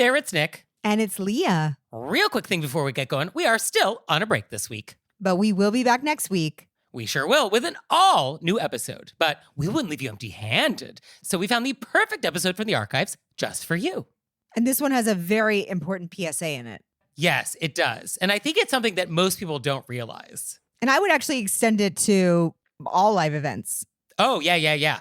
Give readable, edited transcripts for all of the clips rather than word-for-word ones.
there, it's Nick. And it's Leah. Real quick thing before we get going, we are still on a break this week. But we will be back next week. We sure will, with an all-new episode. But we wouldn't leave you empty-handed. So we found the perfect episode from the archives just for you. And this one has a very important PSA in it. Yes, it does. And I think it's something that most people don't realize. And I would actually extend it to all live events. Oh, yeah.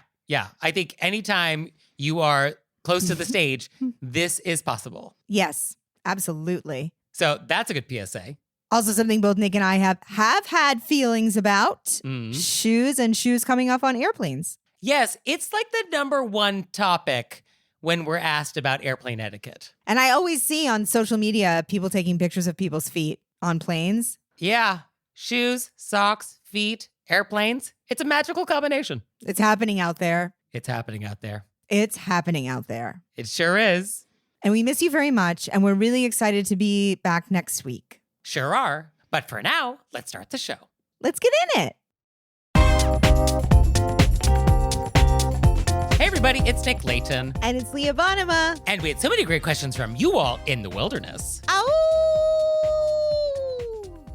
I think anytime you are close to the stage, this is possible. Yes, absolutely. So that's a good PSA. Also something both Nick and I have had feelings about. Shoes and shoes coming off on airplanes. Yes, it's like the number one topic when we're asked about airplane etiquette. And I always see on social media people taking pictures of people's feet on planes. Yeah. Shoes, socks, feet, airplanes. It's a magical combination. It's happening out there. It's happening out there. It's happening out there. It sure is. And we miss you very much. And we're really excited to be back next week. Sure are. But for now, let's start the show. Let's get in it. Hey, everybody, it's Nick Layton. And it's Leah Bonema. And we had so many great questions from you all in the wilderness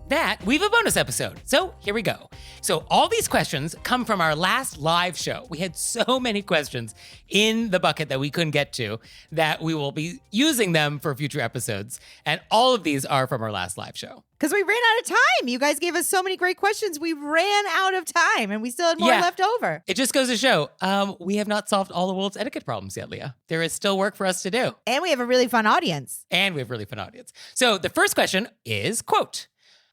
that we have a bonus episode. So here we go. So all these questions come from our last live show. We had so many questions in the bucket that we couldn't get to that we will be using them for future episodes. And all of these are from our last live show. Because we ran out of time. You guys gave us so many great questions. We ran out of time and we still had more left over. It just goes to show we have not solved all the world's etiquette problems yet, Leah. There is still work for us to do. And we have a really fun audience. So the first question is, quote,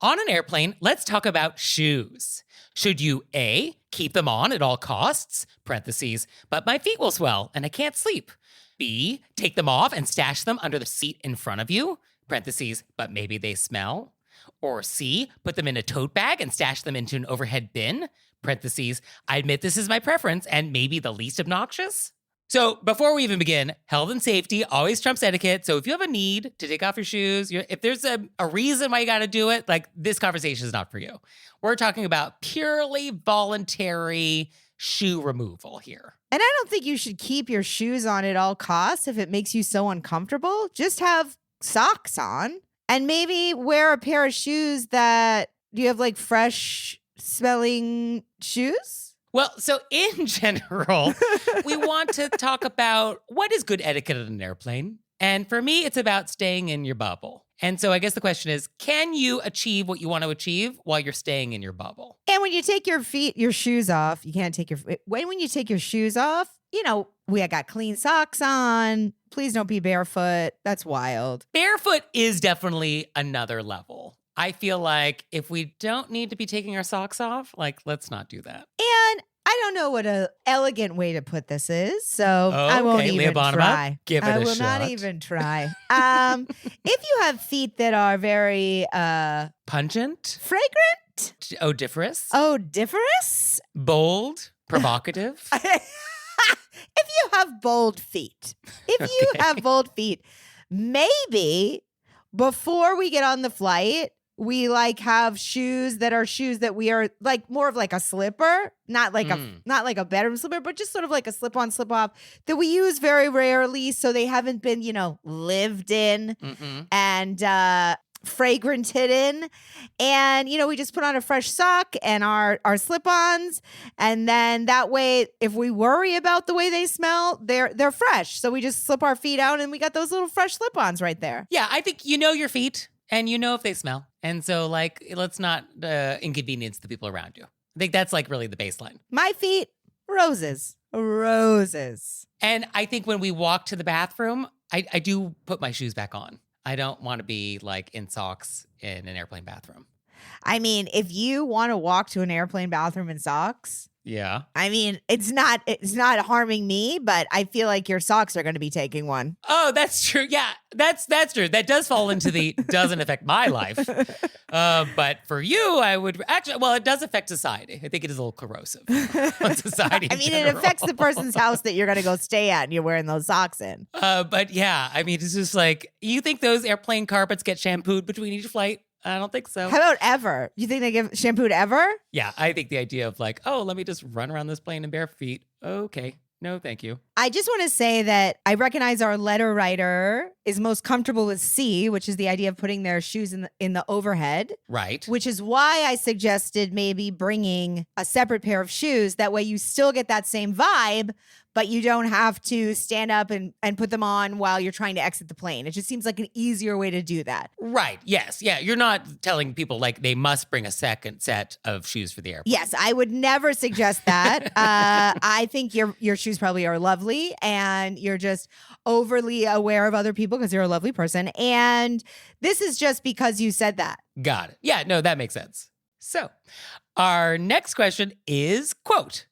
on an airplane, let's talk about shoes. Should you A, keep them on at all costs, parentheses, but my feet will swell and I can't sleep. B, take them off and stash them under the seat in front of you, parentheses, but maybe they smell. Or C, put them in a tote bag and stash them into an overhead bin, parentheses, I admit this is my preference and maybe the least obnoxious. So before we even begin, health and safety always trumps etiquette. So if you have a need to take off your shoes, if there's a reason why you got to do it, like this conversation is not for you. We're talking about purely voluntary shoe removal here. And I don't think you should keep your shoes on at all costs if it makes you so uncomfortable. Just have socks on and maybe wear a pair of shoes that, do you have like fresh smelling shoes? Well, so in general, we want to talk about what is good etiquette on an airplane. And for me, it's about staying in your bubble. And so I guess the question is, can you achieve what you want to achieve while you're staying in your bubble? And when you take your shoes off, you can't take when you take your shoes off, we got clean socks on. Please don't be barefoot. That's wild. Barefoot is definitely another level. I feel like if we don't need to be taking our socks off, let's not do that. And I don't know what an elegant way to put this is, so I won't even try. Give it a shot. I will not even try. If you have feet that are very pungent, fragrant, odoriferous, bold, provocative. If you have bold feet, maybe before we get on the flight, we have shoes that we are more of a slipper, not like a bedroom slipper, but just sort of like a slip-on, slip-off that we use very rarely, so they haven't been, lived in and fragranted in. And, we just put on a fresh sock and our slip-ons. And then that way, if we worry about the way they smell, they're fresh. So we just slip our feet out and we got those little fresh slip-ons right there. Yeah, I think your feet and if they smell. And so let's not inconvenience the people around you. I think that's really the baseline. My feet, roses. And I think when we walk to the bathroom, I do put my shoes back on. I don't want to be in socks in an airplane bathroom. I mean, if you want to walk to an airplane bathroom in socks, yeah. I mean, it's not harming me, but I feel like your socks are going to be taking one. Oh, that's true. Yeah, that's true. That does fall into the doesn't affect my life. But for you, I would actually, it does affect society. I think it is a little corrosive on society. I mean, it affects the person's house that you're going to go stay at and you're wearing those socks in. But yeah, I mean, it's just you think those airplane carpets get shampooed between each flight? I don't think so. How about ever? You think they give shampooed ever? Yeah, I think the idea of let me just run around this plane in bare feet. Okay. No, thank you. I just want to say that I recognize our letter writer is most comfortable with C, which is the idea of putting their shoes in the overhead. Right. Which is why I suggested maybe bringing a separate pair of shoes. That way you still get that same vibe, but you don't have to stand up and put them on while you're trying to exit the plane. It just seems like an easier way to do that. Right. Yes. Yeah. You're not telling people like they must bring a second set of shoes for the airplane. Yes, I would never suggest that. I think your shoes probably are lovely and you're just overly aware of other people because you're a lovely person. And this is just because you said that. Got it. Yeah. No, that makes sense. So our next question is, quote,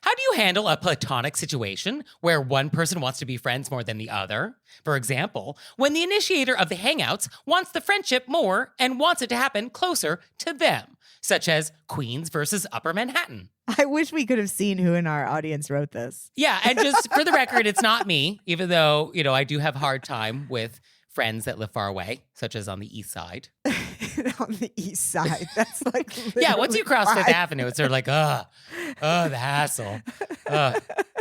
how do you handle a platonic situation where one person wants to be friends more than the other? For example, when the initiator of the hangouts wants the friendship more and wants it to happen closer to them, such as Queens versus Upper Manhattan. I wish we could have seen who in our audience wrote this. Yeah, and just for the record, it's not me, even though, I do have a hard time with friends that live far away, such as on the east side. On the east side. That's like yeah, once you cross Fifth Avenue, it's sort of like, the hassle.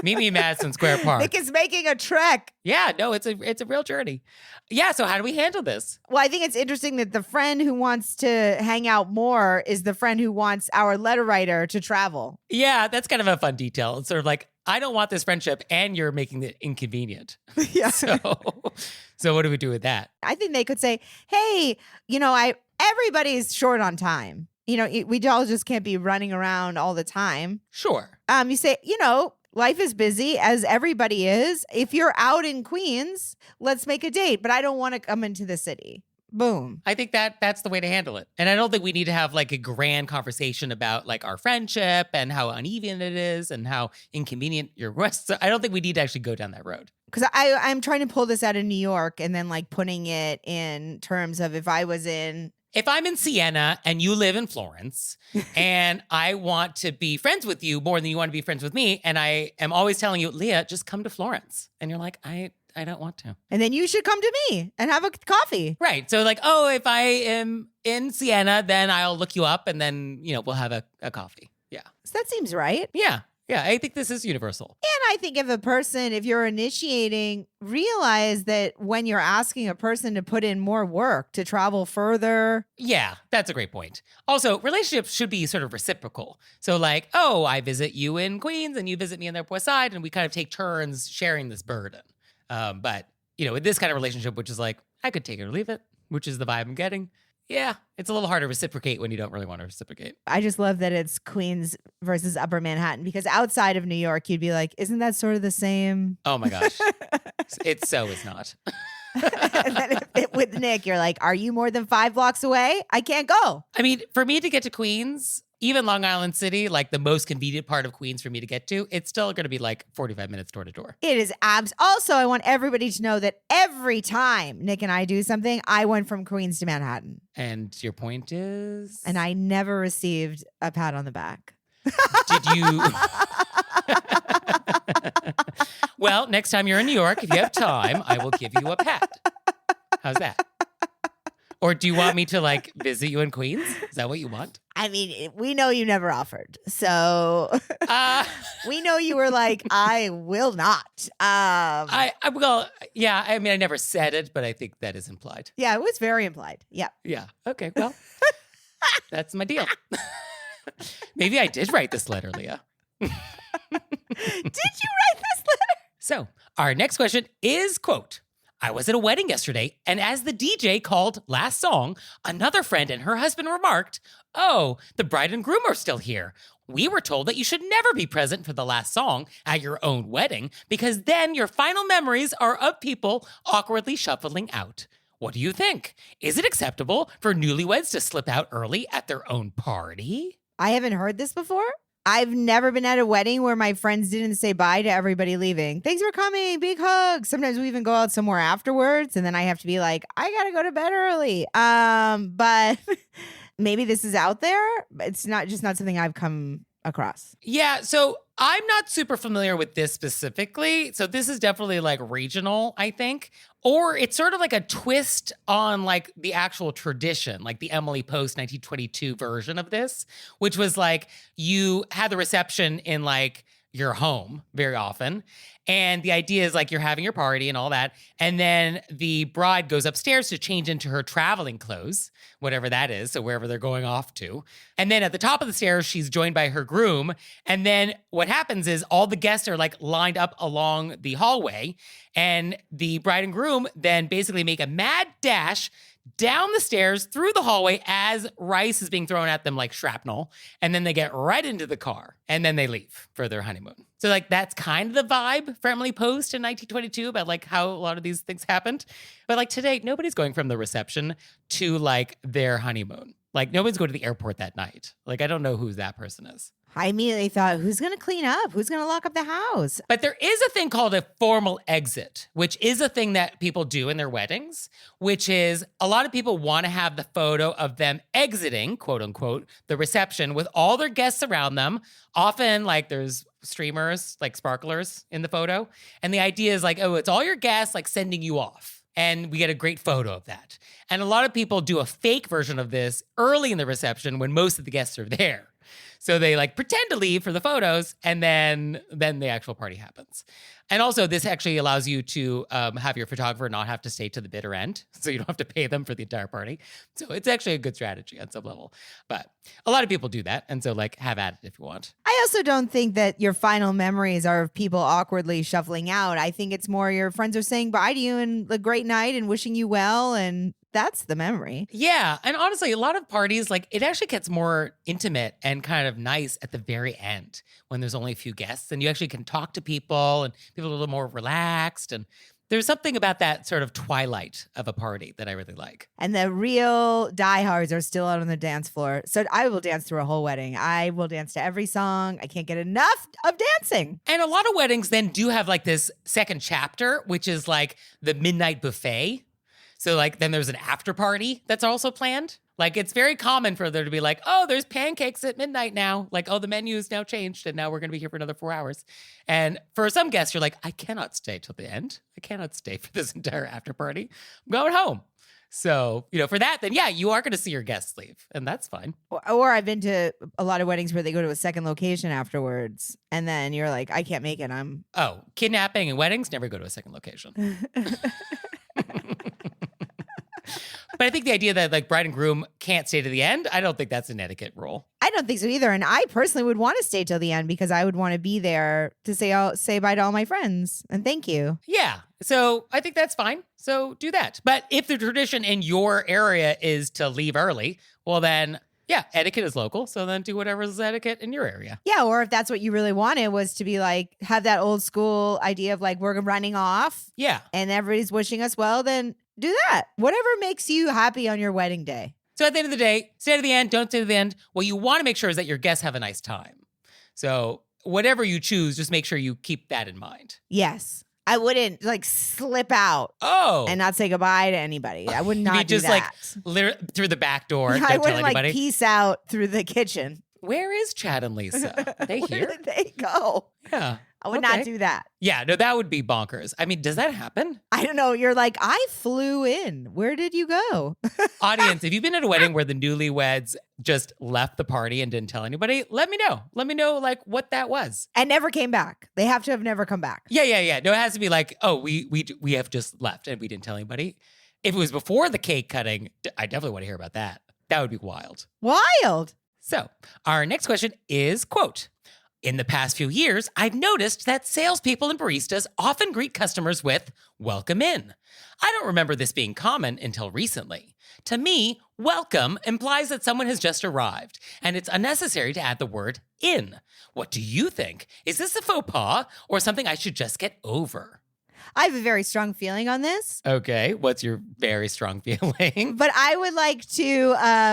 Meet me in Madison Square Park. Nick is making a trek. Yeah, no, it's a real journey. Yeah, so how do we handle this? Well, I think it's interesting that the friend who wants to hang out more is the friend who wants our letter writer to travel. Yeah, that's kind of a fun detail. It's sort of like, I don't want this friendship and you're making it inconvenient. Yeah. So what do we do with that? I think they could say, hey, everybody's short on time. We all just can't be running around all the time. Sure. You say, life is busy as everybody is. If you're out in Queens, let's make a date, but I don't want to come into the city. Boom. I think that's the way to handle it. And I don't think we need to have like a grand conversation about like our friendship and how uneven it is and how inconvenient your requests are. I don't think we need to actually go down that road. Because I'm trying to pull this out of New York and then like putting it in terms of if I'm in Siena and you live in Florence and I want to be friends with you more than you want to be friends with me, and I am always telling you, Leah, just come to Florence. And you're like, I don't want to. And then you should come to me and have a coffee. Right. So like, if I am in Siena, then I'll look you up and then, we'll have a coffee. Yeah. So that seems right. Yeah. Yeah. I think this is universal. And I think if you're initiating, realize that when you're asking a person to put in more work, to travel further. Yeah, that's a great point. Also, relationships should be sort of reciprocal. So like, I visit you in Queens and you visit me on the Upper West Side and we kind of take turns sharing this burden. But, with this kind of relationship, which is like, I could take it or leave it, which is the vibe I'm getting. Yeah, it's a little hard to reciprocate when you don't really want to reciprocate. I just love that it's Queens versus Upper Manhattan, because outside of New York, you'd be like, isn't that sort of the same? Oh my gosh. It so is not. And then with Nick, you're like, are you more than 5 blocks away? I can't go. I mean, for me to get to Queens, even Long Island City, like the most convenient part of Queens for me to get to, it's still going to be like 45 minutes door to door. It is Also, I want everybody to know that every time Nick and I do something, I went from Queens to Manhattan. And your point is? And I never received a pat on the back. Did you? Well, next time you're in New York, if you have time, I will give you a pat. How's that? Or do you want me to like visit you in Queens? Is that what you want? I mean, we know you never offered. So we know you were like, I will not. Well, yeah, I mean, I never said it, but I think that is implied. Yeah, it was very implied. Yeah. Yeah. Okay. Well, that's my deal. Maybe I did write this letter, Leah. Did you write this letter? So our next question is, quote, I was at a wedding yesterday, and as the DJ called last song, another friend and her husband remarked, oh, the bride and groom are still here. We were told that you should never be present for the last song at your own wedding because then your final memories are of people awkwardly shuffling out. What do you think? Is it acceptable for newlyweds to slip out early at their own party? I haven't heard this before. I've never been at a wedding where my friends didn't say bye to everybody leaving. Thanks for coming. Big hugs. Sometimes we even go out somewhere afterwards, and then I have to be like, I gotta go to bed early. But maybe this is out there. It's not something I've come across. Yeah, so I'm not super familiar with this specifically. So this is definitely like regional, I think. Or it's sort of like a twist on like the actual tradition, like the Emily Post 1922 version of this, which was like you had the reception in like your home very often. And the idea is like you're having your party and all that. And then the bride goes upstairs to change into her traveling clothes, whatever that is. So wherever they're going off to. And then at the top of the stairs, she's joined by her groom. And then what happens is all the guests are like lined up along the hallway. And the bride and groom then basically make a mad dash down the stairs through the hallway as rice is being thrown at them like shrapnel. And then they get right into the car and then they leave for their honeymoon. So like that's kind of the vibe for Emily Post in 1922 about like how a lot of these things happened. But like today, nobody's going from the reception to like their honeymoon. Like nobody's going to the airport that night. Like I don't know who that person is. I immediately thought, who's going to clean up? Who's going to lock up the house? But there is a thing called a formal exit, which is a thing that people do in their weddings, which is a lot of people want to have the photo of them exiting, quote unquote, the reception with all their guests around them. Often, like there's streamers, like sparklers in the photo. And the idea is like, oh, it's all your guests like sending you off. And we get a great photo of that. And a lot of people do a fake version of this early in the reception when most of the guests are there. So they like pretend to leave for the photos and then the actual party happens. And also this actually allows you to have your photographer not have to stay to the bitter end. So you don't have to pay them for the entire party. So it's actually a good strategy on some level. But a lot of people do that. And so like have at it if you want. I also don't think that your final memories are of people awkwardly shuffling out. I think it's more your friends are saying bye to you and a great night and wishing you well. And that's the memory. Yeah. And honestly, a lot of parties, like it actually gets more intimate and kind of nice at the very end when there's only a few guests and you actually can talk to people and people are a little more relaxed. And there's something about that sort of twilight of a party that I really like. And the real diehards are still out on the dance floor. So I will dance through a whole wedding. I will dance to every song. I can't get enough of dancing. And a lot of weddings then do have like this second chapter, which is like the midnight buffet. So like then there's an after party that's also planned. Like it's very common for there to be like, oh, there's pancakes at midnight now. Like, oh, the menu's now changed and now we're going to be here for another 4 hours. And for some guests, you're like, I cannot stay till the end. I cannot stay for this entire after party. I'm going home. So, for that, then yeah, you are going to see your guests leave and that's fine. Or I've been to a lot of weddings where they go to a second location afterwards. And then you're like, I can't make it. Oh, kidnapping and weddings never go to a second location. But I think the idea that like bride and groom can't stay to the end, I don't think that's an etiquette rule. I don't think so either. And I personally would want to stay till the end because I would want to be there to say bye to all my friends and thank you. Yeah. So I think that's fine. So do that. But if the tradition in your area is to leave early, well then, yeah, etiquette is local. So then do whatever is etiquette in your area. Yeah. Or if that's what you really wanted was to be like, have that old school idea of like, we're running off. Yeah. And everybody's wishing us well, then do that. Whatever makes you happy on your wedding day. So at the end of the day, stay to the end, don't stay to the end. What you want to make sure is that your guests have a nice time. So whatever you choose, just make sure you keep that in mind. Yes. I wouldn't like slip out and not say goodbye to anybody. I would not do just that. Like through the back door. I wouldn't like peace out through the kitchen. Where is Chad and Lisa? Are they here? Where did they go? Yeah. I would not do that. Yeah, no, that would be bonkers. I mean, does that happen? I don't know. You're like, I flew in. Where did you go? Audience, if you've been at a wedding where the newlyweds just left the party and didn't tell anybody, let me know. Let me know like what that was. And never came back. They have to have never come back. Yeah. No, it has to be like, oh, we have just left and we didn't tell anybody. If it was before the cake cutting, I definitely want to hear about that. That would be wild. Wild. So our next question is, quote, in the past few years, I've noticed that salespeople and baristas often greet customers with, welcome in. I don't remember this being common until recently. To me, welcome implies that someone has just arrived, and it's unnecessary to add the word in. What do you think? Is this a faux pas or something I should just get over? I have a very strong feeling on this. Okay, what's your very strong feeling? But I would like to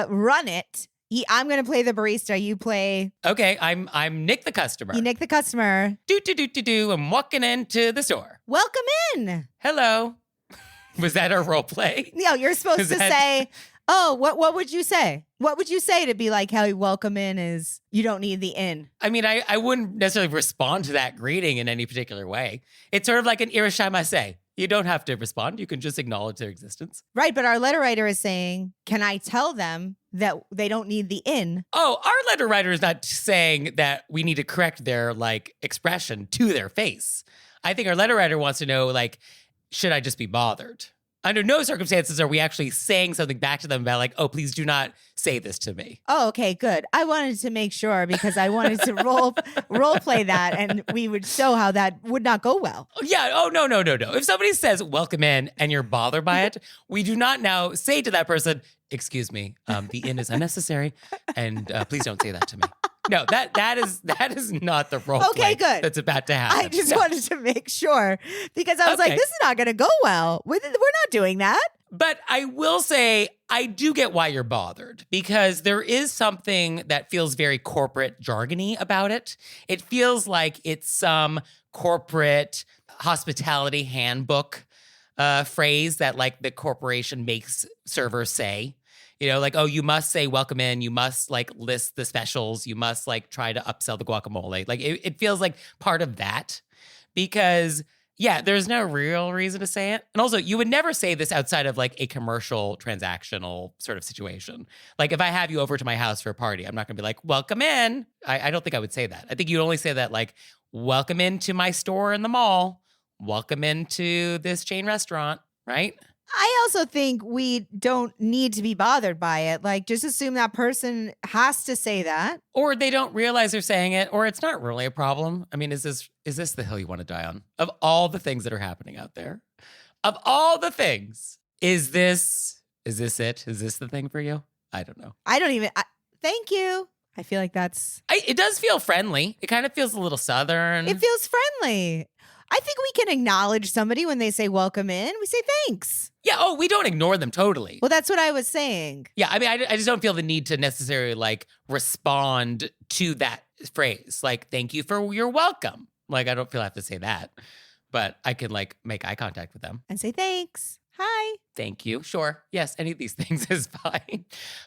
run it. I'm going to play the barista. You play. Okay, I'm Nick the customer. You Nick the customer. Do. I'm walking into the store. Welcome in. Hello. Was that our role play? No, you're supposed to say, oh, what would you say? What would you say to be like, hey, welcome in is you don't need the in? I mean, I wouldn't necessarily respond to that greeting in any particular way. It's sort of like an irashaimase. You don't have to respond. You can just acknowledge their existence. Right, but our letter writer is saying, can I tell them that they don't need the in? Oh, our letter writer is not saying that we need to correct their like expression to their face. I think our letter writer wants to know, like, should I just be bothered? Under no circumstances are we actually saying something back to them about like, oh, please do not say this to me. Oh, okay, good. I wanted to make sure because I wanted to role play that, and we would show how that would not go well. Yeah. Oh, no. If somebody says welcome in and you're bothered by it, we do not now say to that person, excuse me, the in is unnecessary, and please don't say that to me. No, that is not the role play good. That's about to happen. I just wanted to make sure because I was like, this is not going to go well. We're not doing that. But I will say, I do get why you're bothered because there is something that feels very corporate jargony about it. It feels like it's some corporate hospitality handbook phrase that like the corporation makes servers say. You know, like, oh, you must say welcome in. You must like list the specials. You must like try to upsell the guacamole. Like it feels like part of that because, yeah, there's no real reason to say it. And also, you would never say this outside of like a commercial transactional sort of situation. Like if I have you over to my house for a party, I'm not going to be like, welcome in. I don't think I would say that. I think you'd only say that like, welcome into my store in the mall. Welcome into this chain restaurant, right? I also think we don't need to be bothered by it. Like, just assume that person has to say that. Or they don't realize they're saying it, or it's not really a problem. I mean, is this the hill you want to die on? Of all the things that are happening out there, of all the things, is this it? Is this the thing for you? I don't know. Thank you. I feel like it does feel friendly. It kind of feels a little Southern. It feels friendly. I think we can acknowledge somebody when they say welcome in. We say thanks. Yeah. Oh, we don't ignore them totally. Well, that's what I was saying. Yeah. I mean, I just don't feel the need to necessarily like respond to that phrase. Like, thank you for your welcome. Like, I don't feel I have to say that, but I can like make eye contact with them and say thanks. Hi. Thank you. Sure. Yes. Any of these things is fine.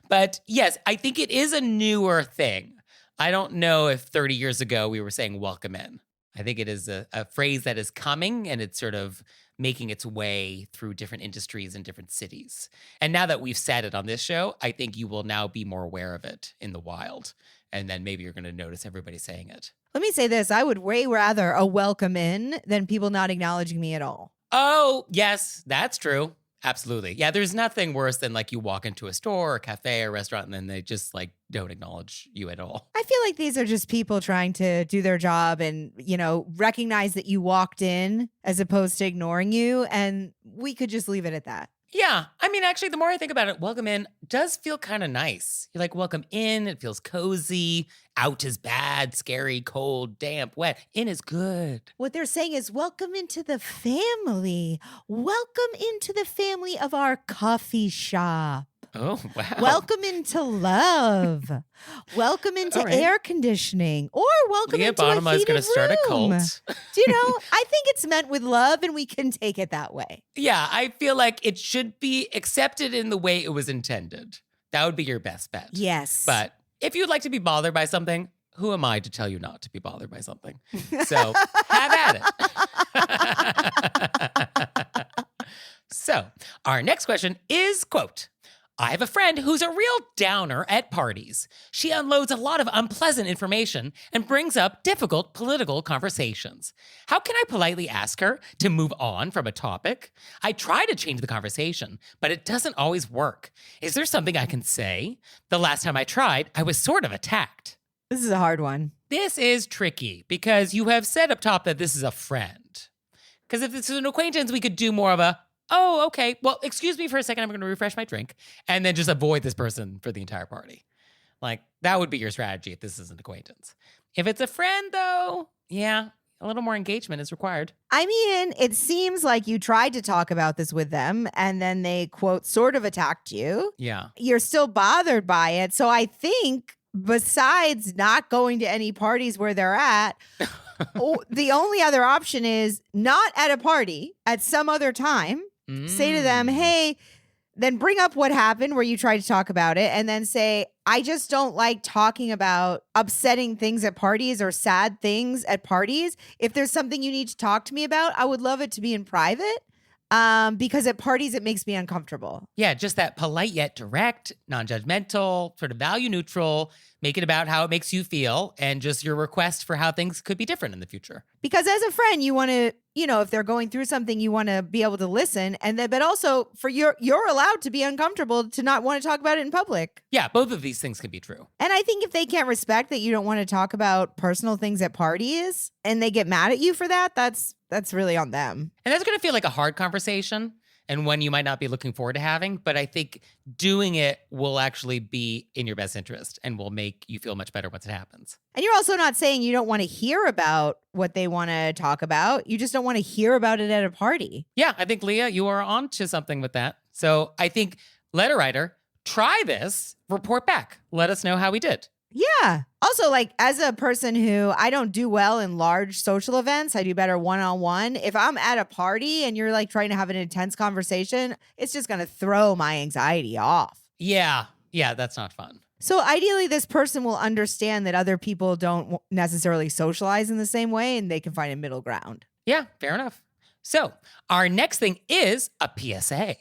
But yes, I think it is a newer thing. I don't know if 30 years ago we were saying welcome in. I think it is a phrase that is coming and it's sort of making its way through different industries and different cities. And now that we've said it on this show, I think you will now be more aware of it in the wild. And then maybe you're going to notice everybody saying it. Let me say this. I would way rather a welcome in than people not acknowledging me at all. Oh, yes, that's true. Absolutely. Yeah, there's nothing worse than like you walk into a store or cafe or restaurant and then they just like don't acknowledge you at all. I feel like these are just people trying to do their job and, you know, recognize that you walked in as opposed to ignoring you. And we could just leave it at that. Yeah. I mean, actually, the more I think about it, welcome in does feel kind of nice. You're like, welcome in. It feels cozy. Out is bad, scary, cold, damp, wet. In is good. What they're saying is welcome into the family. Welcome into the family of our coffee shop. Oh, wow. Welcome into love. Welcome into air conditioning. Or welcome Leah into Bottom a heated going to start a cult. Do you know, I think it's meant with love and we can take it that way. Yeah, I feel like it should be accepted in the way it was intended. That would be your best bet. Yes. But if you'd like to be bothered by something, who am I to tell you not to be bothered by something? So have at it. So our next question is, quote, I have a friend who's a real downer at parties. She unloads a lot of unpleasant information and brings up difficult political conversations. How can I politely ask her to move on from a topic? I try to change the conversation, but it doesn't always work. Is there something I can say? The last time I tried, I was sort of attacked. This is a hard one. This is tricky because you have said up top that this is a friend. Because if this is an acquaintance, we could do more of a, oh, okay, well, excuse me for a second, I'm going to refresh my drink, and then just avoid this person for the entire party. Like, that would be your strategy if this is an acquaintance. If it's a friend, though, yeah, a little more engagement is required. I mean, it seems like you tried to talk about this with them, and then they, quote, sort of attacked you. Yeah. You're still bothered by it, so I think besides not going to any parties where they're at, the only other option is not at a party, at some other time. Say to them, hey, then bring up what happened where you tried to talk about it and then say, I just don't like talking about upsetting things at parties or sad things at parties. If there's something you need to talk to me about, I would love it to be in private because at parties, it makes me uncomfortable. Yeah, just that polite yet direct, non-judgmental, sort of value neutral, make it about how it makes you feel and just your request for how things could be different in the future. Because as a friend, you want to, if they're going through something, you want to be able to listen. And then, but also for you're allowed to be uncomfortable to not want to talk about it in public. Yeah, both of these things can be true. And I think if they can't respect that you don't want to talk about personal things at parties and they get mad at you for that, that's really on them. And that's going to feel like a hard conversation and one you might not be looking forward to having. But I think doing it will actually be in your best interest and will make you feel much better once it happens. And you're also not saying you don't want to hear about what they want to talk about. You just don't want to hear about it at a party. Yeah, I think, Leah, you are on to something with that. So I think, letter writer, try this, report back. Let us know how we did. Yeah. Also, like, as a person who I don't do well in large social events, I do better one-on-one. If I'm at a party and you're like trying to have an intense conversation, it's just going to throw my anxiety off. Yeah, that's not fun. So ideally, this person will understand that other people don't necessarily socialize in the same way and they can find a middle ground. Yeah, fair enough. So our next thing is a PSA.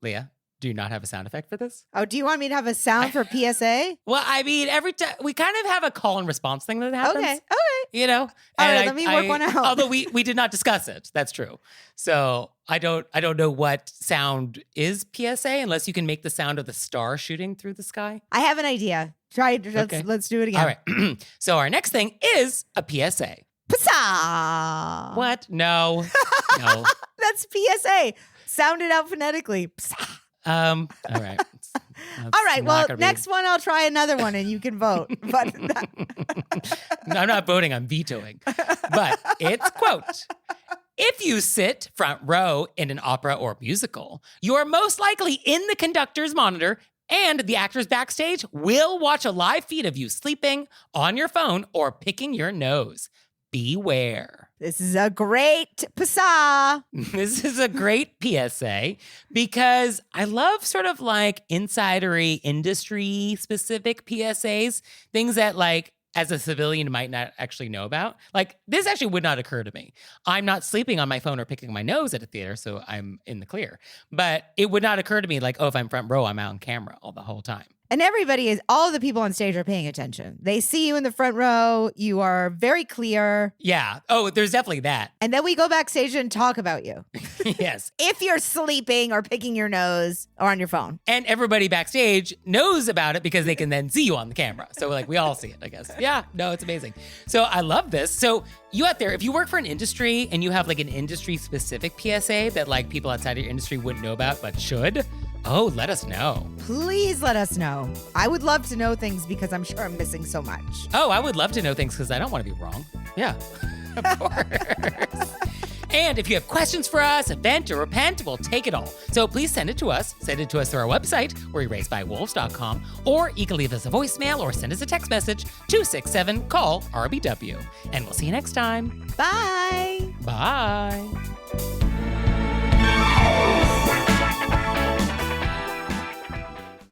Leah, do you not have a sound effect for this? Oh, do you want me to have a sound for PSA? Well, I mean, every time we kind of have a call and response thing that happens. Okay. All right, let me work one out. Although we did not discuss it. That's true. So I don't know what sound is PSA unless you can make the sound of the star shooting through the sky. I have an idea. Let's do it again. All right. So our next thing is a PSA. Psa. What? No. No. That's PSA. Sound it out phonetically. Psa. All right. All right. Well, next one, I'll try another one and you can vote. But No, I'm not voting. I'm vetoing. But it's, quote, if you sit front row in an opera or musical, you are most likely in the conductor's monitor and the actors backstage will watch a live feed of you sleeping on your phone or picking your nose. Beware. This is a great PSA. This is a great PSA because I love sort of like insidery industry specific PSAs, things that like as a civilian might not actually know about. Like this actually would not occur to me. I'm not sleeping on my phone or picking my nose at a theater, so I'm in the clear. But it would not occur to me like, oh, if I'm front row, I'm out on camera all the whole time. And all the people on stage are paying attention. They see you in the front row. You are very clear. Yeah. Oh, there's definitely that. And then we go backstage and talk about you. Yes. If you're sleeping or picking your nose or on your phone. And everybody backstage knows about it because they can then see you on the camera. So like we all see it, I guess. Yeah. No, it's amazing. So I love this. So you out there, if you work for an industry and you have like an industry specific PSA that like people outside of your industry wouldn't know about but should, oh, let us know. Please let us know. I would love to know things because I'm sure I'm missing so much. Oh, I would love to know things because I don't want to be wrong. Yeah, of course. And if you have questions for us, vent or repent, we'll take it all. So please send it to us. Send it to us through our website, wereraisedbywolves.com, or you can leave us a voicemail or send us a text message, 267-CALL-RBW. And we'll see you next time. Bye. Bye.